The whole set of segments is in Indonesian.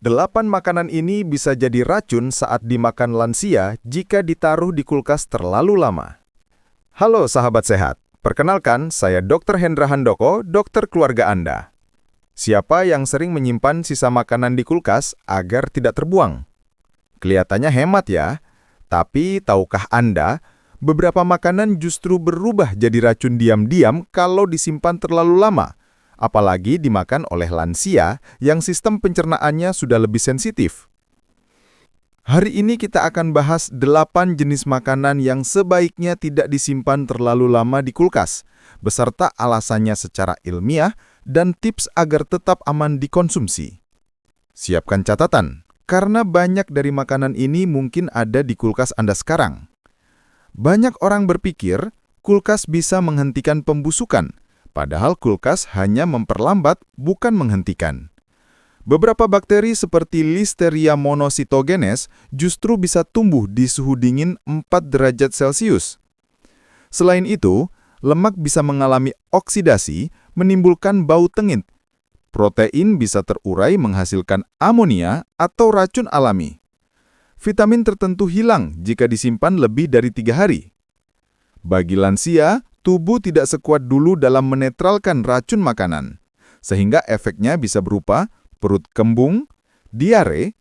8 makanan ini bisa jadi racun saat dimakan lansia jika ditaruh di kulkas terlalu lama. Halo sahabat sehat, perkenalkan saya Dr. Hendra Handoko, dokter keluarga Anda. Siapa yang sering menyimpan sisa makanan di kulkas agar tidak terbuang? Kelihatannya hemat ya, tapi tahukah Anda, beberapa makanan justru berubah jadi racun diam-diam kalau disimpan terlalu lama? Apalagi dimakan oleh lansia yang sistem pencernaannya sudah lebih sensitif. Hari ini kita akan bahas 8 jenis makanan yang sebaiknya tidak disimpan terlalu lama di kulkas, beserta alasannya secara ilmiah dan tips agar tetap aman dikonsumsi. Siapkan catatan, karena banyak dari makanan ini mungkin ada di kulkas Anda sekarang. Banyak orang berpikir kulkas bisa menghentikan pembusukan, padahal kulkas hanya memperlambat, bukan menghentikan. Beberapa bakteri seperti Listeria monocytogenes justru bisa tumbuh di suhu dingin 4 derajat Celcius. Selain itu, lemak bisa mengalami oksidasi, menimbulkan bau tengit. Protein bisa terurai menghasilkan amonia atau racun alami. Vitamin tertentu hilang jika disimpan lebih dari 3 hari. Bagi lansia, tubuh tidak sekuat dulu dalam menetralkan racun makanan, sehingga efeknya bisa berupa perut kembung, diare,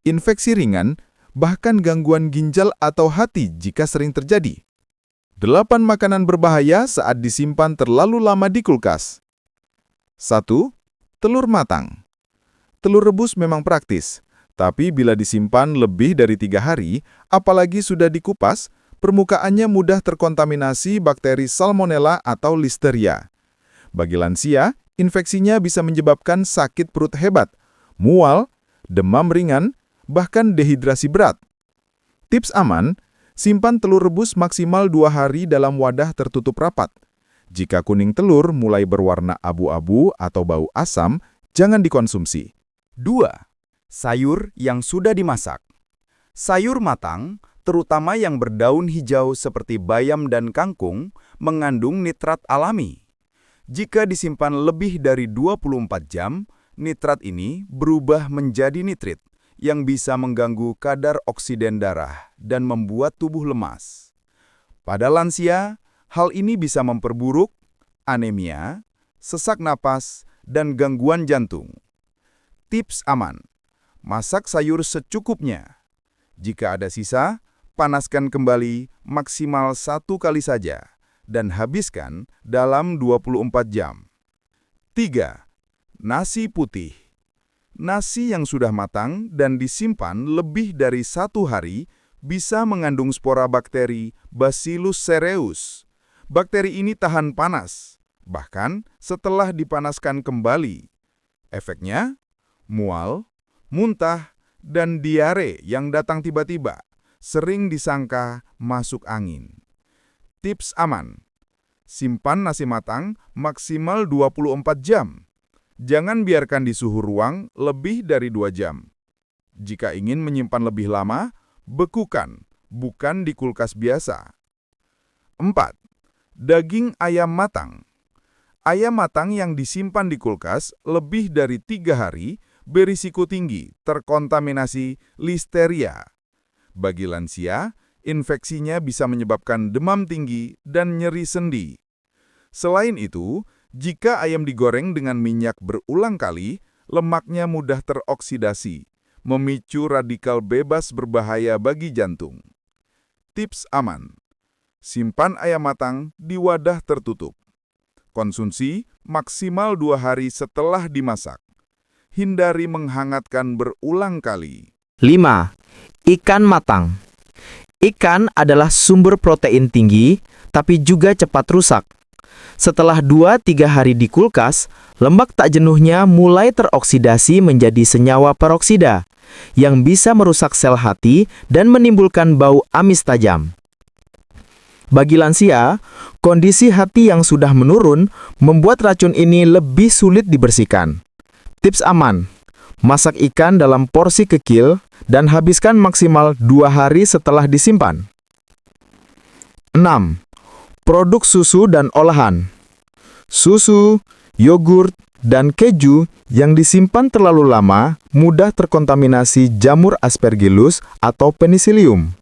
infeksi ringan, bahkan gangguan ginjal atau hati jika sering terjadi. 8 makanan berbahaya saat disimpan terlalu lama di kulkas. 1. Telur matang. Telur rebus memang praktis, tapi bila disimpan lebih dari 3 hari, apalagi sudah dikupas, permukaannya mudah terkontaminasi bakteri Salmonella atau Listeria. Bagi lansia, infeksinya bisa menyebabkan sakit perut hebat, mual, demam ringan, bahkan dehidrasi berat. Tips aman, simpan telur rebus maksimal 2 hari dalam wadah tertutup rapat. Jika kuning telur mulai berwarna abu-abu atau bau asam, jangan dikonsumsi. 2. Sayur yang sudah dimasak. Sayur matang, terutama yang berdaun hijau seperti bayam dan kangkung, mengandung nitrat alami. Jika disimpan lebih dari 24 jam, nitrat ini berubah menjadi nitrit yang bisa mengganggu kadar oksiden darah dan membuat tubuh lemas. Pada lansia, hal ini bisa memperburuk anemia, sesak napas, dan gangguan jantung. Tips aman: masak sayur secukupnya. Jika ada sisa, panaskan kembali maksimal 1 kali saja dan habiskan dalam 24 jam. 3. Nasi putih. Nasi yang sudah matang dan disimpan lebih dari 1 hari bisa mengandung spora bakteri Bacillus cereus. Bakteri ini tahan panas, bahkan setelah dipanaskan kembali. Efeknya, mual, muntah, dan diare yang datang tiba-tiba, sering disangka masuk angin. Tips aman: simpan nasi matang maksimal 24 jam. Jangan biarkan di suhu ruang lebih dari 2 jam. Jika ingin menyimpan lebih lama, bekukan, bukan di kulkas biasa. 4. Daging ayam matang. Ayam matang yang disimpan di kulkas lebih dari 3 hari berisiko tinggi terkontaminasi Listeria. Bagi lansia, infeksinya bisa menyebabkan demam tinggi dan nyeri sendi. Selain itu, jika ayam digoreng dengan minyak berulang kali, lemaknya mudah teroksidasi, memicu radikal bebas berbahaya bagi jantung. Tips aman: simpan ayam matang di wadah tertutup. Konsumsi maksimal 2 hari setelah dimasak. Hindari menghangatkan berulang kali. 5. Ikan matang. Ikan adalah sumber protein tinggi, tapi juga cepat rusak. Setelah 2-3 hari di kulkas, lemak tak jenuhnya mulai teroksidasi menjadi senyawa peroksida, yang bisa merusak sel hati dan menimbulkan bau amis tajam. Bagi lansia, kondisi hati yang sudah menurun membuat racun ini lebih sulit dibersihkan. Tips aman: masak ikan dalam porsi kecil dan habiskan maksimal 2 hari setelah disimpan. 6. Produk susu dan olahan. Susu, yogurt, dan keju yang disimpan terlalu lama mudah terkontaminasi jamur Aspergillus atau Penicillium.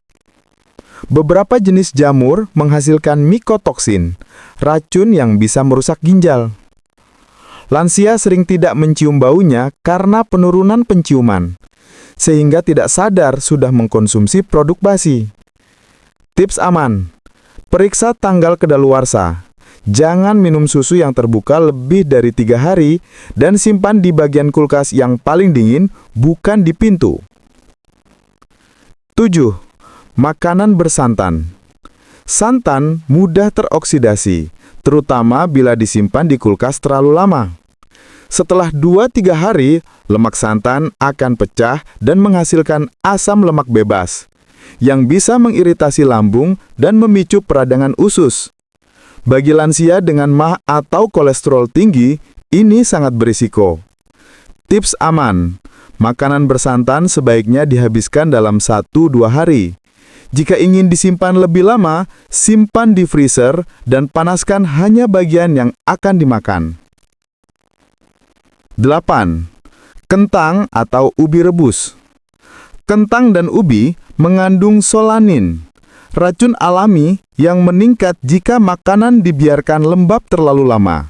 Beberapa jenis jamur menghasilkan mikotoksin, racun yang bisa merusak ginjal. Lansia sering tidak mencium baunya karena penurunan penciuman, sehingga tidak sadar sudah mengkonsumsi produk basi. Tips aman: periksa tanggal kedaluarsa. Jangan minum susu yang terbuka lebih dari 3 hari dan simpan di bagian kulkas yang paling dingin, bukan di pintu. 7. Makanan bersantan. Santan mudah teroksidasi, terutama bila disimpan di kulkas terlalu lama. Setelah 2-3 hari, lemak santan akan pecah dan menghasilkan asam lemak bebas, yang bisa mengiritasi lambung dan memicu peradangan usus. Bagi lansia dengan MAH atau kolesterol tinggi, ini sangat berisiko. Tips aman: makanan bersantan sebaiknya dihabiskan dalam 1-2 hari. Jika ingin disimpan lebih lama, simpan di freezer dan panaskan hanya bagian yang akan dimakan. 8. Kentang atau ubi rebus. Kentang dan ubi mengandung solanin, racun alami yang meningkat jika makanan dibiarkan lembab terlalu lama.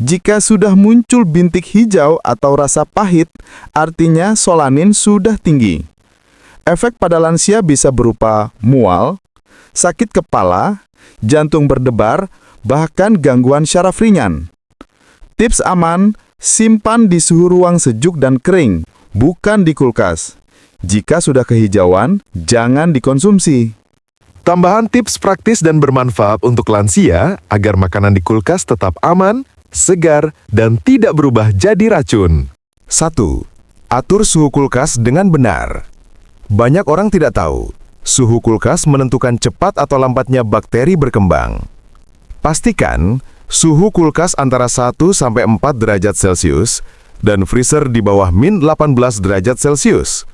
Jika sudah muncul bintik hijau atau rasa pahit, artinya solanin sudah tinggi. Efek pada lansia bisa berupa mual, sakit kepala, jantung berdebar, bahkan gangguan syaraf ringan. Tips aman: simpan di suhu ruang sejuk dan kering, bukan di kulkas. Jika sudah kehijauan, jangan dikonsumsi. Tambahan tips praktis dan bermanfaat untuk lansia agar makanan di kulkas tetap aman, segar, dan tidak berubah jadi racun. 1. Atur suhu kulkas dengan benar. Banyak orang tidak tahu, suhu kulkas menentukan cepat atau lambatnya bakteri berkembang. Pastikan suhu kulkas antara 1-4 derajat Celcius dan freezer di bawah -18 derajat Celcius.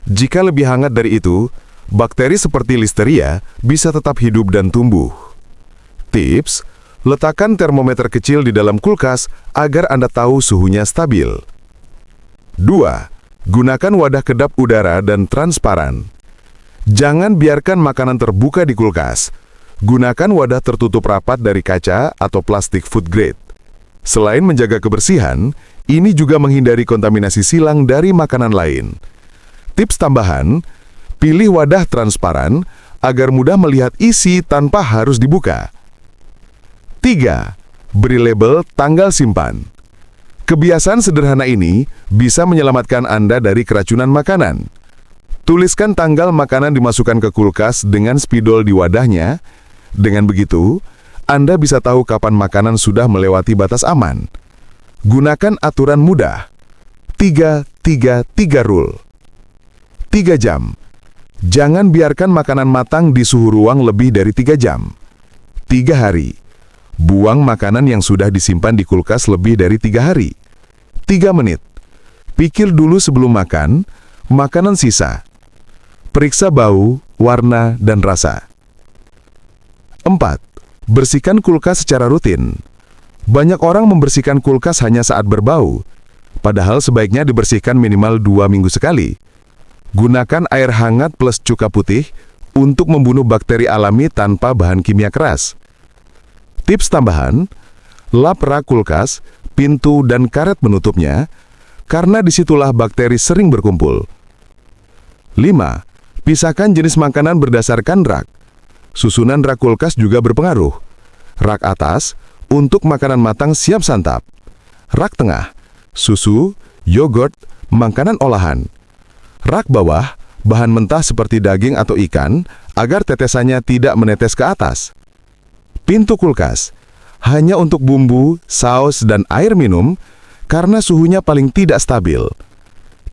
Jika lebih hangat dari itu, bakteri seperti listeria bisa tetap hidup dan tumbuh. Tips: letakkan termometer kecil di dalam kulkas agar Anda tahu suhunya stabil. 2. Gunakan wadah kedap udara dan transparan. Jangan biarkan makanan terbuka di kulkas. Gunakan wadah tertutup rapat dari kaca atau plastik food grade. Selain menjaga kebersihan, ini juga menghindari kontaminasi silang dari makanan lain. Tips tambahan: pilih wadah transparan agar mudah melihat isi tanpa harus dibuka. 3. Beri label tanggal simpan. Kebiasaan sederhana ini bisa menyelamatkan Anda dari keracunan makanan. Tuliskan tanggal makanan dimasukkan ke kulkas dengan spidol di wadahnya. Dengan begitu, Anda bisa tahu kapan makanan sudah melewati batas aman. Gunakan aturan mudah. 3-3-3 rule. 3 jam. Jangan biarkan makanan matang di suhu ruang lebih dari 3 jam. 3 hari. Buang makanan yang sudah disimpan di kulkas lebih dari 3 hari. 3 menit. Pikir dulu sebelum makan, makanan sisa. Periksa bau, warna, dan rasa. 4. Bersihkan kulkas secara rutin. Banyak orang membersihkan kulkas hanya saat berbau, padahal sebaiknya dibersihkan minimal 2 minggu sekali. Gunakan air hangat plus cuka putih untuk membunuh bakteri alami tanpa bahan kimia keras. Tips tambahan: lap rak kulkas, pintu, dan karet penutupnya, karena disitulah bakteri sering berkumpul. 5. Pisahkan jenis makanan berdasarkan rak. Susunan rak kulkas juga berpengaruh. Rak atas, untuk makanan matang siap santap. Rak tengah, susu, yogurt, makanan olahan. Rak bawah, bahan mentah seperti daging atau ikan, agar tetesannya tidak menetes ke atas. Pintu kulkas, hanya untuk bumbu, saus, dan air minum, karena suhunya paling tidak stabil.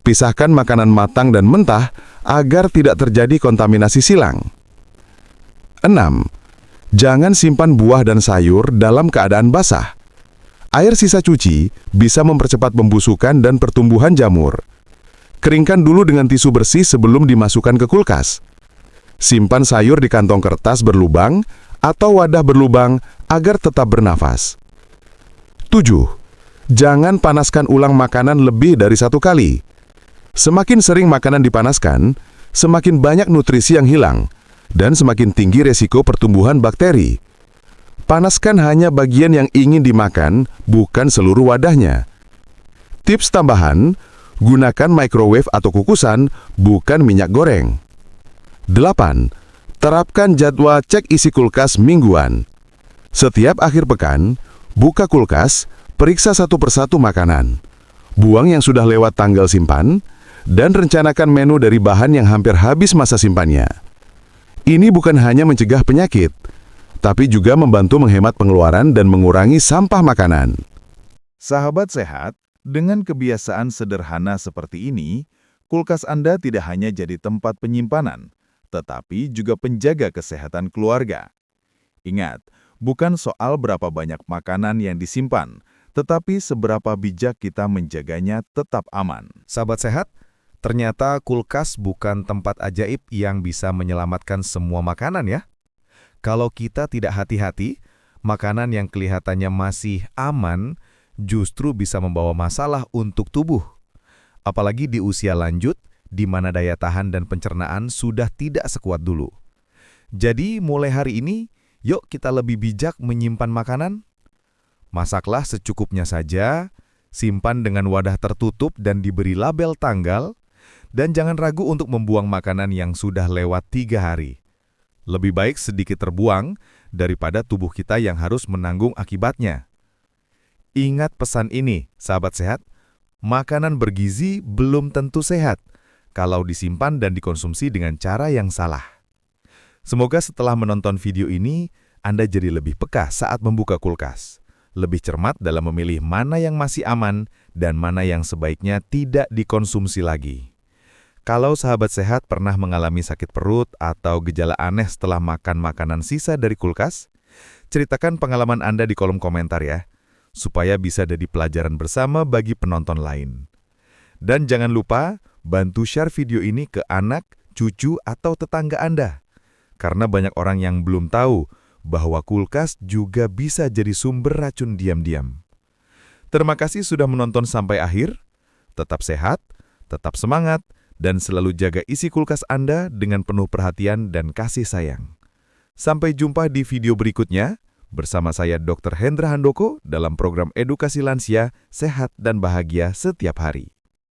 Pisahkan makanan matang dan mentah, agar tidak terjadi kontaminasi silang. 6. Jangan simpan buah dan sayur dalam keadaan basah. Air sisa cuci bisa mempercepat pembusukan dan pertumbuhan jamur. Keringkan dulu dengan tisu bersih sebelum dimasukkan ke kulkas. Simpan sayur di kantong kertas berlubang atau wadah berlubang agar tetap bernafas. 7. Jangan panaskan ulang makanan lebih dari 1 kali. Semakin sering makanan dipanaskan, semakin banyak nutrisi yang hilang, dan semakin tinggi resiko pertumbuhan bakteri. Panaskan hanya bagian yang ingin dimakan, bukan seluruh wadahnya. Tips tambahan, gunakan microwave atau kukusan, bukan minyak goreng. 8. Terapkan jadwal cek isi kulkas mingguan. Setiap akhir pekan, buka kulkas, periksa satu persatu makanan. Buang yang sudah lewat tanggal simpan, dan rencanakan menu dari bahan yang hampir habis masa simpannya. Ini bukan hanya mencegah penyakit, tapi juga membantu menghemat pengeluaran dan mengurangi sampah makanan. Sahabat sehat, dengan kebiasaan sederhana seperti ini, kulkas Anda tidak hanya jadi tempat penyimpanan, tetapi juga penjaga kesehatan keluarga. Ingat, bukan soal berapa banyak makanan yang disimpan, tetapi seberapa bijak kita menjaganya tetap aman. Sahabat sehat, ternyata kulkas bukan tempat ajaib yang bisa menyelamatkan semua makanan ya. Kalau kita tidak hati-hati, makanan yang kelihatannya masih aman justru bisa membawa masalah untuk tubuh. Apalagi di usia lanjut, di mana daya tahan dan pencernaan sudah tidak sekuat dulu. Jadi mulai hari ini, yuk kita lebih bijak menyimpan makanan. Masaklah secukupnya saja, simpan dengan wadah tertutup dan diberi label tanggal, dan jangan ragu untuk membuang makanan yang sudah lewat 3 hari. Lebih baik sedikit terbuang daripada tubuh kita yang harus menanggung akibatnya. Ingat pesan ini, sahabat sehat, makanan bergizi belum tentu sehat kalau disimpan dan dikonsumsi dengan cara yang salah. Semoga setelah menonton video ini, Anda jadi lebih peka saat membuka kulkas. Lebih cermat dalam memilih mana yang masih aman dan mana yang sebaiknya tidak dikonsumsi lagi. Kalau sahabat sehat pernah mengalami sakit perut atau gejala aneh setelah makan makanan sisa dari kulkas, ceritakan pengalaman Anda di kolom komentar ya, supaya bisa jadi pelajaran bersama bagi penonton lain. Dan jangan lupa, bantu share video ini ke anak, cucu, atau tetangga Anda. Karena banyak orang yang belum tahu bahwa kulkas juga bisa jadi sumber racun diam-diam. Terima kasih sudah menonton sampai akhir. Tetap sehat, tetap semangat, dan selalu jaga isi kulkas Anda dengan penuh perhatian dan kasih sayang. Sampai jumpa di video berikutnya, bersama saya Dr. Hendra Handoko dalam program Edukasi Lansia, Sehat dan Bahagia Setiap Hari.